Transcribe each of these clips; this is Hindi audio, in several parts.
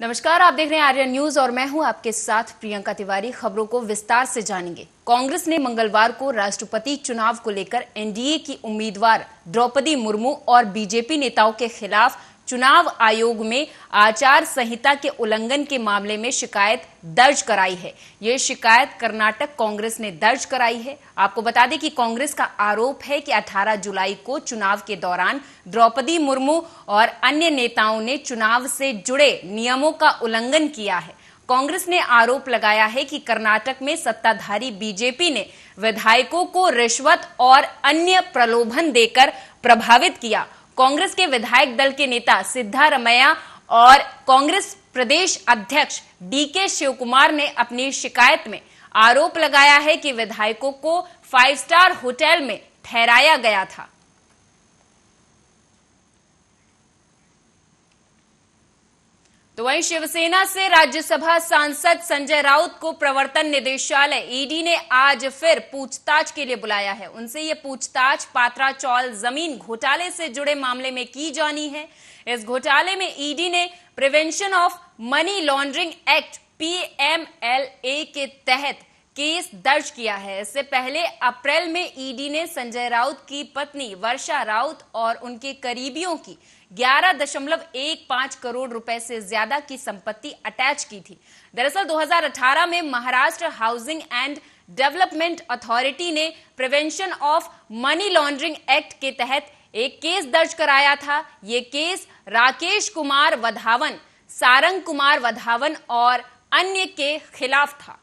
नमस्कार, आप देख रहे हैं आर्यन न्यूज और मैं हूं आपके साथ प्रियंका तिवारी। खबरों को विस्तार से जानेंगे। कांग्रेस ने मंगलवार को राष्ट्रपति चुनाव को लेकर एनडीए की उम्मीदवार द्रौपदी मुर्मू और बीजेपी नेताओं के खिलाफ चुनाव आयोग में आचार संहिता के उल्लंघन के मामले में शिकायत दर्ज कराई है। ये शिकायत कर्नाटक कांग्रेस ने दर्ज कराई है। आपको बता दें कि कांग्रेस का आरोप है कि 18 जुलाई को चुनाव के दौरान द्रौपदी मुर्मू और अन्य नेताओं ने चुनाव से जुड़े नियमों का उल्लंघन किया है। कांग्रेस ने आरोप लगाया है कि कर्नाटक में सत्ताधारी बीजेपी ने विधायकों को रिश्वत और अन्य प्रलोभन देकर प्रभावित किया। कांग्रेस के विधायक दल के नेता सिद्धारमैया और कांग्रेस प्रदेश अध्यक्ष डीके शिवकुमार ने अपनी शिकायत में आरोप लगाया है कि विधायकों को 5 स्टार होटल में ठहराया गया था। तो वहीं शिवसेना से राज्यसभा सांसद संजय राउत को प्रवर्तन निदेशालय ईडी ने आज फिर पूछताछ के लिए बुलाया है। उनसे ये पूछताछ पात्रा चौल जमीन घोटाले से जुड़े मामले में की जानी है। इस घोटाले में ईडी ने prevention of money laundering act PMLA के तहत केस दर्ज किया है। इससे पहले अप्रैल में ईडी ने संजय राउत की पत्नी वर्षा राउत और उनके करीबियों की 11.15 करोड़ रुपए से ज्यादा की संपत्ति अटैच की थी। दरअसल 2018 में Maharashtra housing and development authority ने prevention of money laundering act के तहत एक केस दर्ज कराया था। ये केस राकेश कुमार वधावन, सारंग कुमार वधावन और अन्य के खिलाफ था।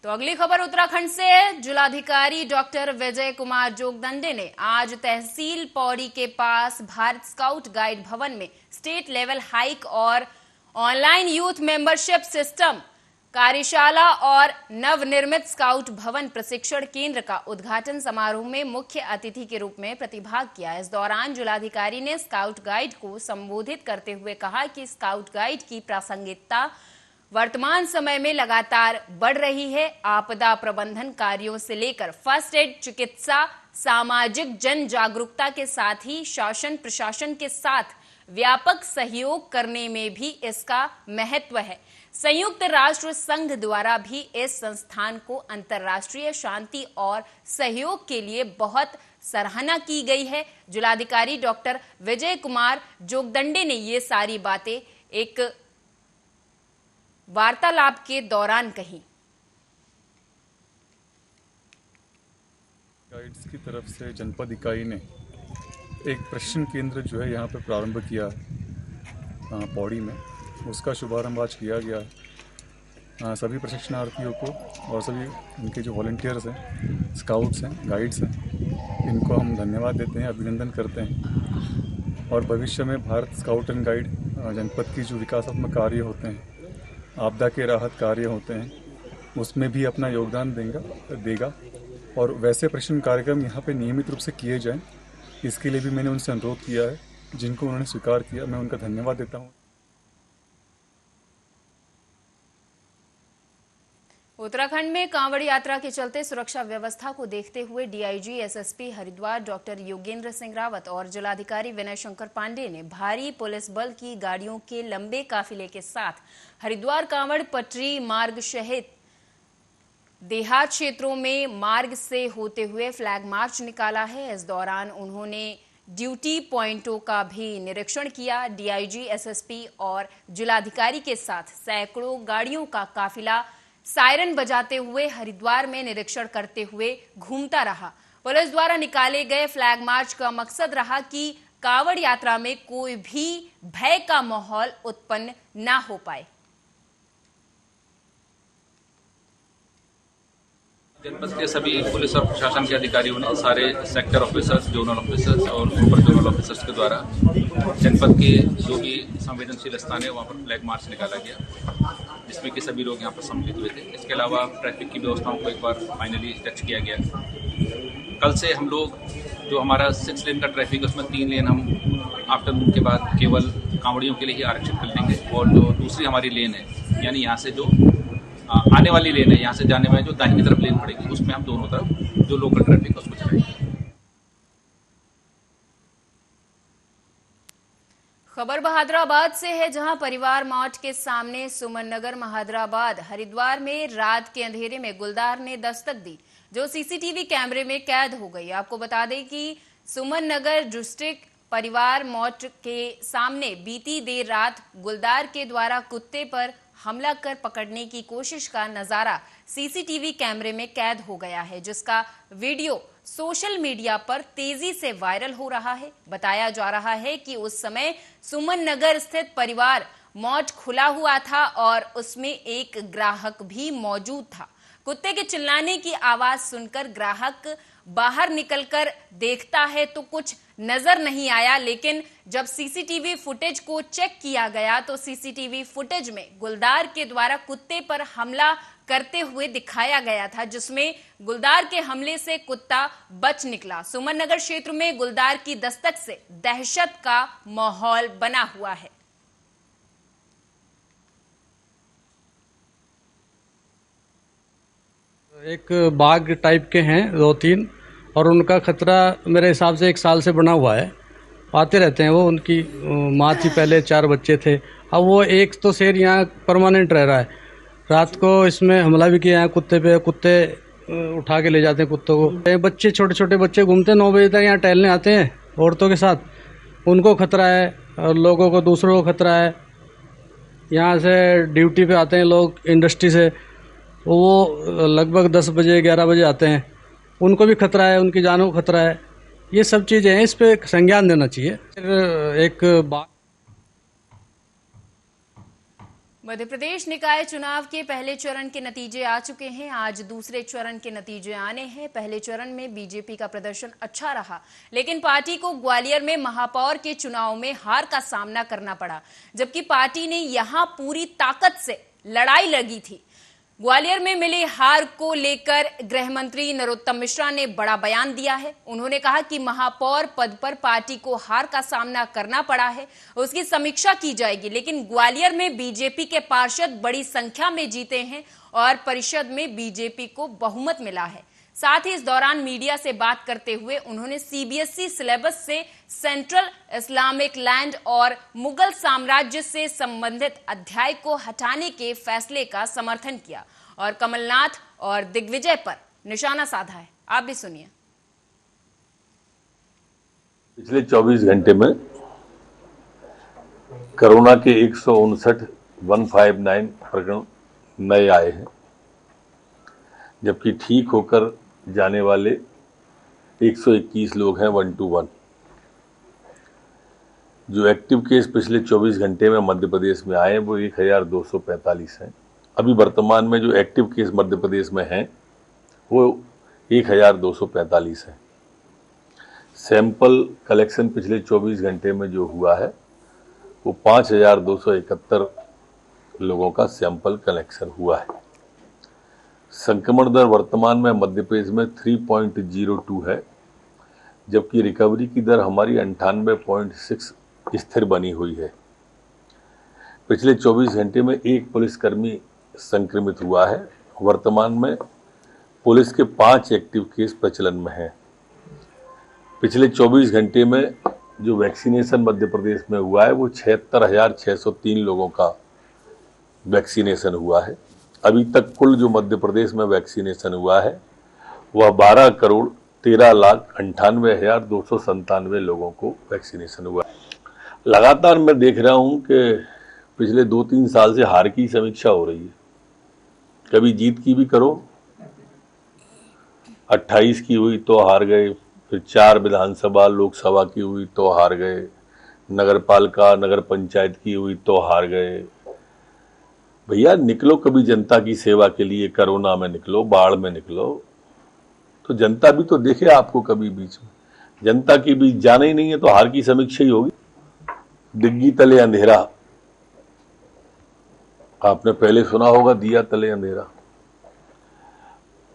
तो अगली खबर उत्तराखंड से है। जिलाधिकारी डॉक्टर विजय कुमार जोगदंडे ने आज तहसील पौड़ी के पास भारत स्काउट गाइड भवन में स्टेट लेवल हाइक और ऑनलाइन यूथ मेंबरशिप सिस्टम कार्यशाला और नवनिर्मित स्काउट भवन प्रशिक्षण केंद्र का उद्घाटन समारोह में मुख्य अतिथि के रूप में प्रतिभाग किया। इस दौरान जिलाधिकारी ने स्काउट गाइड को संबोधित करते हुए कहा कि स्काउट गाइड की प्रासंगिकता वर्तमान समय में लगातार बढ़ रही है। आपदा प्रबंधन कार्यों से लेकर फर्स्ट एड, चिकित्सा, सामाजिक जन जागरूकता के साथ ही शासन प्रशासन के साथ व्यापक सहयोग करने में भी इसका महत्व है। संयुक्त राष्ट्र संघ द्वारा भी इस संस्थान को अंतर्राष्ट्रीय शांति और सहयोग के लिए बहुत सराहना की गई है। जिलाधिकारी डॉक्टर विजय कुमार जोगदंडे ने ये सारी बातें एक वार्तालाप के दौरान कही। गाइड्स की तरफ से जनपद इकाई ने एक प्रशिक्षण केंद्र जो है यहाँ पर प्रारंभ किया पौड़ी में। उसका शुभारंभ आज किया गया। सभी प्रशिक्षणार्थियों को और सभी उनके जो वॉलंटियर्स हैं, स्काउट्स हैं, गाइड्स हैं, इनको हम धन्यवाद देते हैं, अभिनंदन करते हैं। और भविष्य में भारत स्काउट एंड गाइड जनपद की जो विकासात्मक कार्य होते हैं, आपदा के राहत कार्य होते हैं, उसमें भी अपना योगदान देगा। और वैसे प्रशिक्षण कार्यक्रम यहाँ पे नियमित रूप से किए जाएं, इसके लिए भी मैंने उनसे अनुरोध किया है, जिनको उन्होंने स्वीकार किया। मैं उनका धन्यवाद देता हूँ। उत्तराखंड में कांवड़ यात्रा के चलते सुरक्षा व्यवस्था को देखते हुए DIG SSP Haridwar doctor Yogendra Singh Rawat और जिलाधिकारी विनय शंकर पांडे ने भारी पुलिस बल की गाड़ियों के लंबे काफिले के साथ हरिद्वार कांवड़ पटरी मार्ग सहित देहात क्षेत्रों में मार्ग से होते हुए फ्लैग मार्च निकाला है। इस दौरान उन्होंने ड्यूटी पॉइंटों का भी निरीक्षण किया। डीआईजी एसएसपी और जिलाधिकारी के साथ सैकड़ों गाड़ियों का काफिला सायरन बजाते हुए हरिद्वार में निरीक्षण करते हुए घूमता रहा। पुलिस द्वारा निकाले गए फ्लैग मार्च का मकसद रहा कि कांवड़ यात्रा में कोई भी भय का माहौल उत्पन्न न हो पाए। जनपद के सभी पुलिस और प्रशासन के अधिकारियों ने, सारे सेक्टर ऑफिसर्स, जोनल ऑफिसर्स और सुपर जोनल ऑफिसर्स के द्वारा जनपद के जो भी संवेदनशील स्थान है वहाँ पर फ्लैग मार्च निकाला गया, जिसमें कि सभी लोग यहाँ पर सम्मिलित हुए थे। इसके अलावा ट्रैफिक की व्यवस्थाओं को एक बार फाइनली टच किया गया। कल से हम लोग जो हमारा 6 लेन का ट्रैफिक है उसमें 3 लेन हम आफ्टरनून के बाद केवल कांवड़ियों के लिए ही आरक्षित कर देंगे, और जो दूसरी हमारी लेन है, यानी यहाँ से जो आने वाली लेन है, यहाँ से जाने में जो दाहिनी तरफ लेन पड़ेगी, उसमें हम दोनों तरफ जो लोकल ट्रैफिक है उसको चलाएंगे। खबर बहादुराबाद से है, जहां परिवार मॉट के सामने सुमन नगर महादराबाद हरिद्वार में रात के अंधेरे में गुलदार ने दस्तक दी, जो सीसीटीवी कैमरे में कैद हो गई। आपको बता दें कि सुमन नगर डिस्ट्रिक्ट परिवार मॉट के सामने बीती देर रात गुलदार के द्वारा कुत्ते पर हमला कर पकड़ने की कोशिश का नजारा सीसीटीवी कैमरे में कैद हो गया है, जिसका वीडियो सोशल मीडिया पर तेजी से वायरल हो रहा है। बताया जा रहा है कि उस समय सुमन नगर स्थित परिवार मॉट खुला हुआ था और उसमें एक ग्राहक भी मौजूद था। कुत्ते के चिल्लाने की आवाज सुनकर ग्राहक बाहर निकलकर देखता है तो कुछ नजर नहीं आया, लेकिन जब सीसीटीवी फुटेज को चेक किया गया तो सीसीटीवी फुटेज में गुलदार के द्वारा कुत्ते पर हमला करते हुए दिखाया गया था, जिसमें गुलदार के हमले से कुत्ता बच निकला। सुमन नगर क्षेत्र में गुलदार की दस्तक से दहशत का माहौल बना हुआ है। एक बाघ टाइप के हैं 2-3, और उनका खतरा मेरे हिसाब से 1 साल से बना हुआ है। आते रहते हैं वो, उनकी माँ थी पहले, 4 बच्चे थे। अब वो एक तो शेर यहाँ परमानेंट रह रहा है। रात को इसमें हमला भी किया है कुत्ते पे, कुत्ते उठा के ले जाते हैं कुत्तों को। बच्चे, छोटे छोटे बच्चे घूमते हैं 9 बजे तक यहाँ टहलने आते हैं औरतों के साथ, उनको खतरा है और लोगों को, दूसरों को खतरा है। यहाँ से ड्यूटी पे आते हैं लोग इंडस्ट्री से, वो लगभग 10 बजे 11 बजे आते हैं, उनको भी खतरा है, उनकी जानों को खतरा है। ये सब चीज़ें हैं, इस पे संज्ञान देना चाहिए। एक बात, मध्य प्रदेश निकाय चुनाव के पहले चरण के नतीजे आ चुके हैं। आज दूसरे चरण के नतीजे आने हैं। पहले चरण में बीजेपी का प्रदर्शन अच्छा रहा, लेकिन पार्टी को ग्वालियर में महापौर के चुनाव में हार का सामना करना पड़ा, जबकि पार्टी ने यहां पूरी ताकत से लड़ाई लड़ी थी। ग्वालियर में मिली हार को लेकर गृह मंत्री नरोत्तम मिश्रा ने बड़ा बयान दिया है। उन्होंने कहा कि महापौर पद पर पार्टी को हार का सामना करना पड़ा है, उसकी समीक्षा की जाएगी, लेकिन ग्वालियर में बीजेपी के पार्षद बड़ी संख्या में जीते हैं और परिषद में बीजेपी को बहुमत मिला है। साथ ही इस दौरान मीडिया से बात करते हुए उन्होंने सीबीएसई सिलेबस से सेंट्रल इस्लामिक लैंड और मुगल साम्राज्य से संबंधित अध्याय को हटाने के फैसले का समर्थन किया और कमलनाथ और दिग्विजय पर निशाना साधा है। आप भी सुनिए। पिछले 24 घंटे में कोरोना के 159 प्रकरण नए आए हैं, जबकि ठीक होकर जाने वाले 121 लोग हैं 121। जो एक्टिव केस पिछले 24 घंटे में मध्य प्रदेश में आए वो 1245 हैं। अभी वर्तमान में जो एक्टिव केस मध्य प्रदेश में हैं वो 1245 है। सैंपल कलेक्शन पिछले 24 घंटे में जो हुआ है वो 5271 लोगों का सैंपल कलेक्शन हुआ है। संक्रमण दर वर्तमान में मध्य प्रदेश में 3.02 है, जबकि रिकवरी की दर हमारी 98.6 स्थिर बनी हुई है। पिछले 24 घंटे में एक पुलिसकर्मी संक्रमित हुआ है। वर्तमान में पुलिस के 5 एक्टिव केस प्रचलन में हैं। पिछले 24 घंटे में जो वैक्सीनेशन मध्य प्रदेश में हुआ है वो 76,603 लोगों का वैक्सीनेशन हुआ है। अभी तक कुल जो मध्य प्रदेश में वैक्सीनेशन हुआ है वह 12,13,98,297 लोगों को वैक्सीनेशन हुआ है। लगातार मैं देख रहा हूं कि पिछले 2-3 साल से हार की समीक्षा हो रही है। कभी जीत की भी करो, 28 की हुई तो हार गए, फिर 4 विधानसभा लोकसभा की हुई तो हार गए, नगर पालिका नगर पंचायत की हुई तो हार गए। भैया निकलो कभी जनता की सेवा के लिए, कोरोना में निकलो, बाढ़ में निकलो, तो जनता भी तो देखे आपको। कभी बीच में जनता की बीच जाना ही नहीं है तो हार की समीक्षा ही होगी। डिग्गी तले अंधेरा, आपने पहले सुना होगा, दिया तले अंधेरा।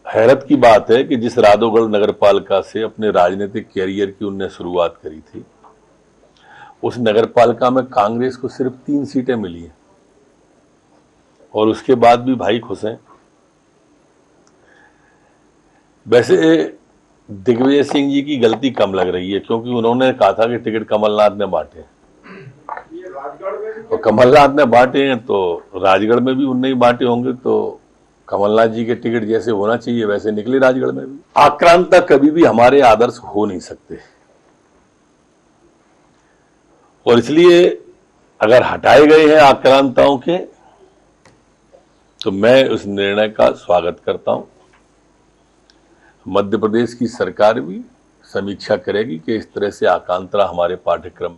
हैरत की बात है कि जिस राधोगढ़ नगर पालिका से अपने राजनीतिक कैरियर की उनने शुरुआत करी थी, उस नगर पालिका में कांग्रेस को सिर्फ 3 सीटें मिली हैं और उसके बाद भी भाई खुश हैं। वैसे दिग्विजय सिंह जी की गलती कम लग रही है, क्योंकि उन्होंने कहा था कि टिकट कमलनाथ ने बांटे। और कमलनाथ ने बांटे हैं तो राजगढ़ में भी उनने ही बांटे होंगे, तो कमलनाथ जी के टिकट जैसे होना चाहिए वैसे निकले राजगढ़ में भी। आक्रांता कभी भी हमारे आदर्श हो नहीं सकते, और इसलिए अगर हटाए गए हैं आक्रांताओं के तो मैं उस निर्णय का स्वागत करता हूं। मध्य प्रदेश की सरकार भी समीक्षा करेगी कि इस तरह से आकांक्षा हमारे पाठ्यक्रम।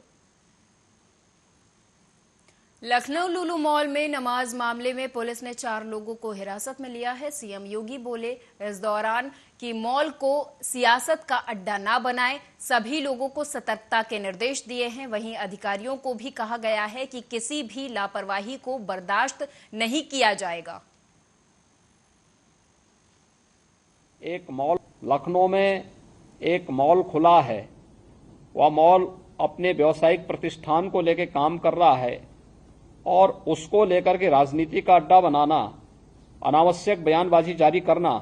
लखनऊ लुलु मॉल में नमाज मामले में पुलिस ने 4 लोगों को हिरासत में लिया है। सीएम योगी बोले इस दौरान कि मॉल को सियासत का अड्डा ना बनाएं, सभी लोगों को सतर्कता के निर्देश दिए हैं। वहीं अधिकारियों को भी कहा गया है कि किसी भी लापरवाही को बर्दाश्त नहीं किया जाएगा। एक मॉल लखनऊ में एक मॉल खुला है, वह मॉल अपने व्यावसायिक प्रतिष्ठान को लेकर काम कर रहा है और उसको लेकर के राजनीति का अड्डा बनाना, अनावश्यक बयानबाजी जारी करना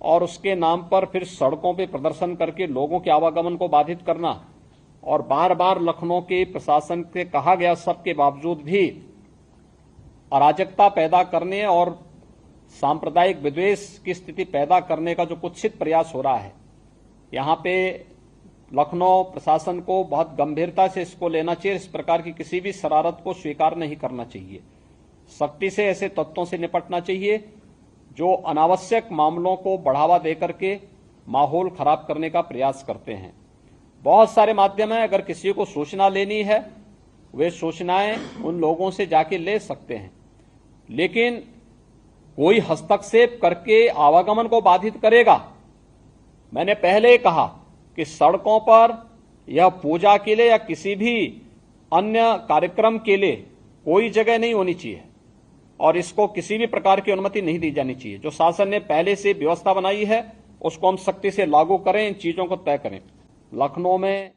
और उसके नाम पर फिर सड़कों पे प्रदर्शन करके लोगों के आवागमन को बाधित करना और बार बार लखनऊ के प्रशासन से कहा गया सबके बावजूद भी अराजकता पैदा करने और सांप्रदायिक विद्वेष की स्थिति पैदा करने का जो कुत्सित प्रयास हो रहा है, यहाँ पे लखनऊ प्रशासन को बहुत गंभीरता से इसको लेना चाहिए। इस प्रकार की किसी भी शरारत को स्वीकार नहीं करना चाहिए। सख्ती से ऐसे तत्वों से निपटना चाहिए जो अनावश्यक मामलों को बढ़ावा देकर के माहौल खराब करने का प्रयास करते हैं। बहुत सारे माध्यम हैं, अगर किसी को सूचना लेनी है वे सूचनाएं उन लोगों से जाके ले सकते हैं, लेकिन कोई हस्तक्षेप करके आवागमन को बाधित करेगा। मैंने पहले कहा कि सड़कों पर या पूजा के लिए या किसी भी अन्य कार्यक्रम के लिए कोई जगह नहीं होनी चाहिए और इसको किसी भी प्रकार की अनुमति नहीं दी जानी चाहिए। जो शासन ने पहले से व्यवस्था बनाई है उसको हम सख्ती से लागू करें, इन चीजों को तय करें। लखनऊ में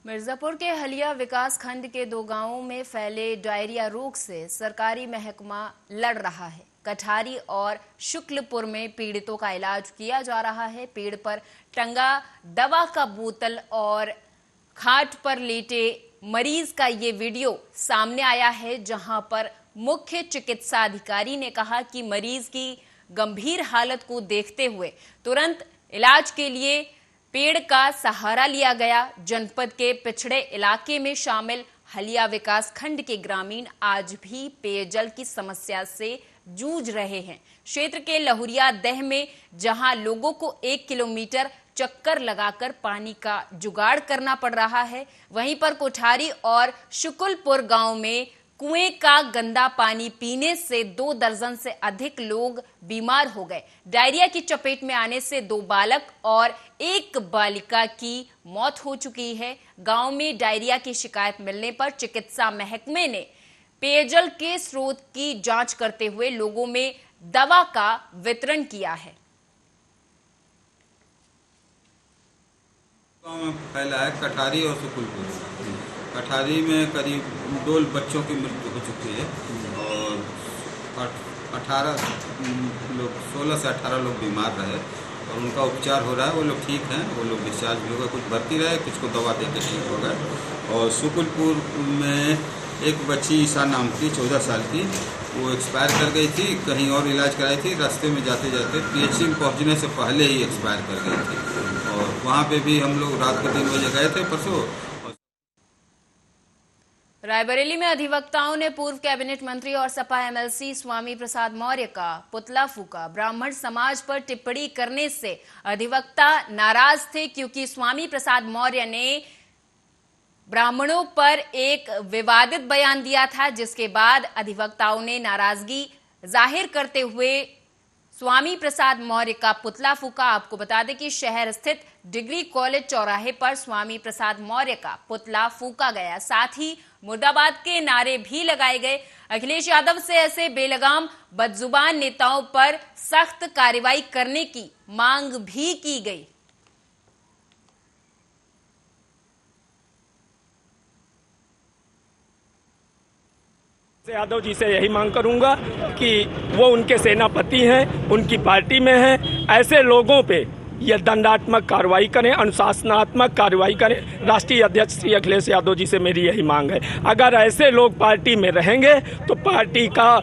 मिर्जापुर के हलिया विकास खंड के 2 गांवों में फैले डायरिया रोग से सरकारी महकमा लड़ रहा है। कठारी और शुक्लपुर में पीड़ितों का इलाज किया जा रहा है। पेड़ पर टंगा दवा का बोतल और खाट पर लेटे मरीज का ये वीडियो सामने आया है, जहां पर मुख्य चिकित्सा अधिकारी ने कहा कि मरीज की गंभीर हालत को देखते हुए तुरंत इलाज के लिए पेड़ का सहारा लिया गया। जनपद के पिछड़े इलाके में शामिल हलिया विकास खंड के ग्रामीण आज भी पेयजल की समस्या से जूझ रहे हैं। क्षेत्र के लहुरिया दह में जहां लोगों को 1 किलोमीटर चक्कर लगाकर पानी का जुगाड़ करना पड़ रहा है, वहीं पर कोठारी और शुकुलपुर गांव में कुएं का गंदा पानी पीने से 2 दर्जन से अधिक लोग बीमार हो गए। डायरिया की चपेट में आने से 2 बालक और 1 बालिका की मौत हो चुकी है। गांव में डायरिया की शिकायत मिलने पर चिकित्सा महकमे ने पेयजल के स्रोत की जांच करते हुए लोगों में दवा का वितरण किया है। गांव में फैला है कठारी और शुकुलपुर। कठारी में करीब 2 बच्चों की मृत्यु हो चुकी है और 18 लोग 16 से 18 लोग बीमार रहे और उनका उपचार हो रहा है। वो लोग ठीक हैं, वो लोग डिस्चार्ज भी हो गए, कुछ भर्ती रहे, कुछ को दवा दे के ठीक हो गए। और शुकुलपुर में एक बच्ची ईशा नाम की 14 साल की, वो एक्सपायर कर गई थी, कहीं और इलाज कराई थी, रास्ते में जाते जाते पीएचसी में पहुंचने से पहले ही एक्सपायर कर गई थी और वहाँ पे भी हम लोग रात को 3 बजे गए थे परसों। रायबरेली में अधिवक्ताओं ने पूर्व कैबिनेट मंत्री और सपा एमएलसी स्वामी प्रसाद मौर्य का पुतला फूका। ब्राह्मण समाज पर टिप्पणी करने से अधिवक्ता नाराज थे, क्योंकि स्वामी प्रसाद मौर्य ने ब्राह्मणों पर एक विवादित बयान दिया था, जिसके बाद अधिवक्ताओं ने नाराजगी जाहिर करते हुए स्वामी प्रसाद मौर्य का पुतला फूका। आपको बता दें कि शहर स्थित डिग्री कॉलेज चौराहे पर स्वामी प्रसाद मौर्य का पुतला फूका गया। साथ ही मुर्दाबाद के नारे भी लगाए गए। अखिलेश यादव से ऐसे बेलगाम बदजुबान नेताओं पर सख्त कार्रवाई करने की मांग भी की गई। यादव जी से यही मांग करूंगा कि वो उनके सेनापति हैं, उनकी पार्टी में हैं, ऐसे लोगों पे ये दंडात्मक कार्रवाई करें, अनुशासनात्मक कार्रवाई करें। राष्ट्रीय अध्यक्ष श्री अखिलेश यादव जी से मेरी यही मांग है। अगर ऐसे लोग पार्टी में रहेंगे तो पार्टी का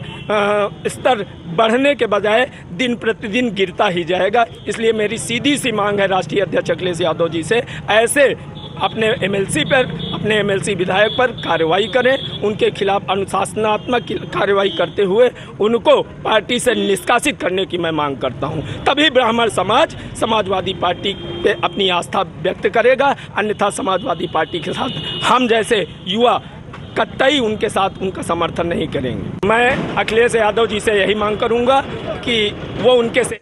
स्तर बढ़ने के बजाय दिन प्रतिदिन गिरता ही जाएगा। इसलिए मेरी सीधी सी मांग है राष्ट्रीय अध्यक्ष अखिलेश यादव जी से, ऐसे अपने एमएलसी पर, अपने एमएलसी विधायक पर कार्रवाई करें, उनके खिलाफ अनुशासनात्मक कार्रवाई करते हुए उनको पार्टी से निष्कासित करने की मैं मांग करता हूं। तभी ब्राह्मण समाज समाजवादी पार्टी पे अपनी आस्था व्यक्त करेगा, अन्यथा समाजवादी पार्टी के साथ हम जैसे युवा कतई उनके साथ उनका समर्थन नहीं करेंगे। मैं अखिलेश यादव जी से यही मांग करूंगा कि वो उनके से।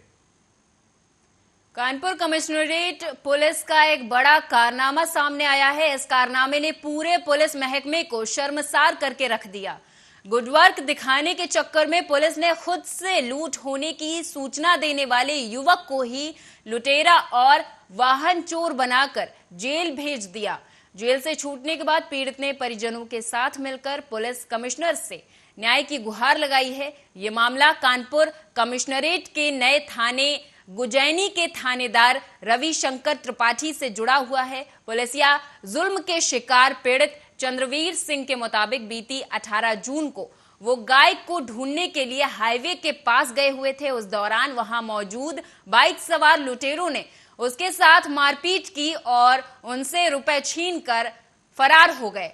कानपुर कमिश्नरेट पुलिस का एक बड़ा कारनामा सामने आया है। इस कारनामे ने पूरे पुलिस महकमे को शर्मसार करके रख दिया। गुडवर्क दिखाने के चक्कर में पुलिस ने खुद से लूट होने की सूचना देने वाले युवक को ही लुटेरा और वाहन चोर बनाकर जेल भेज दिया। जेल से छूटने के बाद पीड़ित ने परिजनों के साथ मिलकर पुलिस कमिश्नर से न्याय की गुहार लगाई है। ये मामला कानपुर कमिश्नरेट के नए थाने गुजैनी के थानेदार रविशंकर त्रिपाठी से जुड़ा हुआ है। पुलिसिया जुल्म के शिकार पीड़ित चंद्रवीर सिंह के मुताबिक बीती 18 जून को वो गाय को ढूंढने के लिए हाईवे के पास गए हुए थे। उस दौरान वहां मौजूद बाइक सवार लुटेरों ने उसके साथ मारपीट की और उनसे रुपए छीनकर फरार हो गए।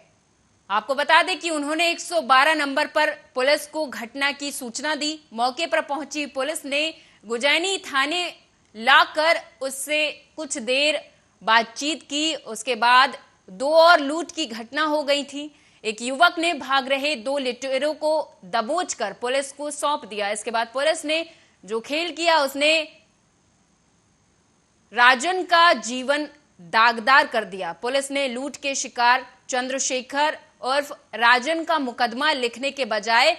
आपको बता दें कि उन्होंने 112 नंबर पर पुलिस को घटना की सूचना दी। मौके पर पहुंची पुलिस ने गुजैनी थाने लाकर उससे कुछ देर बातचीत की। उसके बाद 2 और लूट की घटना हो गई थी। एक युवक ने भाग रहे 2 लुटेरों को दबोचकर पुलिस को सौंप दिया। इसके बाद पुलिस ने जो खेल किया उसने राजन का जीवन दागदार कर दिया। पुलिस ने लूट के शिकार चंद्रशेखर उर्फ राजन का मुकदमा लिखने के बजाय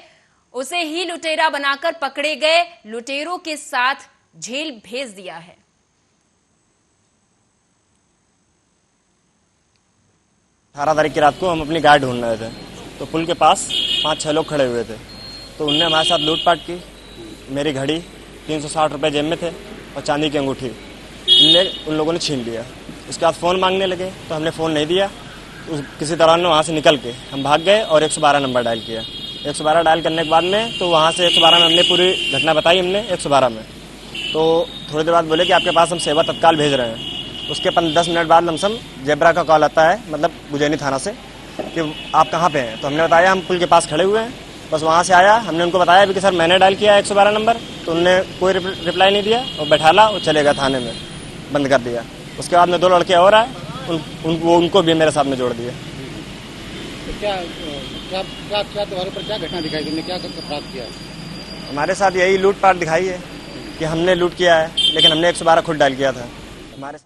उसे ही लुटेरा बनाकर पकड़े गए लुटेरों के साथ जेल भेज दिया है। 18 तारीख की रात को हम अपनी गाय ढूंढ रहे थे तो पुल के पास 5-6 लोग खड़े हुए थे। तो उनने हमारे साथ लूटपाट की। मेरी घड़ी 360 रुपये जेब में थे और चांदी की अंगूठी उन लोगों ने छीन लिया। उसके बाद फ़ोन मांगने लगे तो हमने फ़ोन नहीं दिया। किसी तरह ने वहाँ से निकल के हम भाग गए और 112 नंबर डायल किया। 112 डायल करने के बाद में तो वहाँ से 112 में हमने पूरी घटना बताई हमने 112 में। तो थोड़ी देर बाद बोले कि आपके पास हम सेवा तत्काल भेज रहे हैं। उसके 10 मिनट बाद लमसम जेब्रा का कॉल आता है, मतलब गुजैनी थाना से, कि आप कहाँ पे हैं। तो हमने बताया हम पुल के पास खड़े हुए हैं। बस वहाँ से आया, हमने उनको बताया भी कि सर मैंने डायल किया 112 नंबर। तो उनने कोई रिप्लाई नहीं दिया और बैठाला और चले गए थाने में, बंद कर दिया। उसके बाद में 2 लड़के और आए, उनको भी मेरे साथ में जोड़ दिया। क्या तुम्हारे ऊपर क्या घटना दिखाई, तुमने क्या अपराध किया? हमारे साथ यही लूटपाट दिखाई है कि हमने लूट किया है, लेकिन हमने 112 खुद डायल किया था हमारे।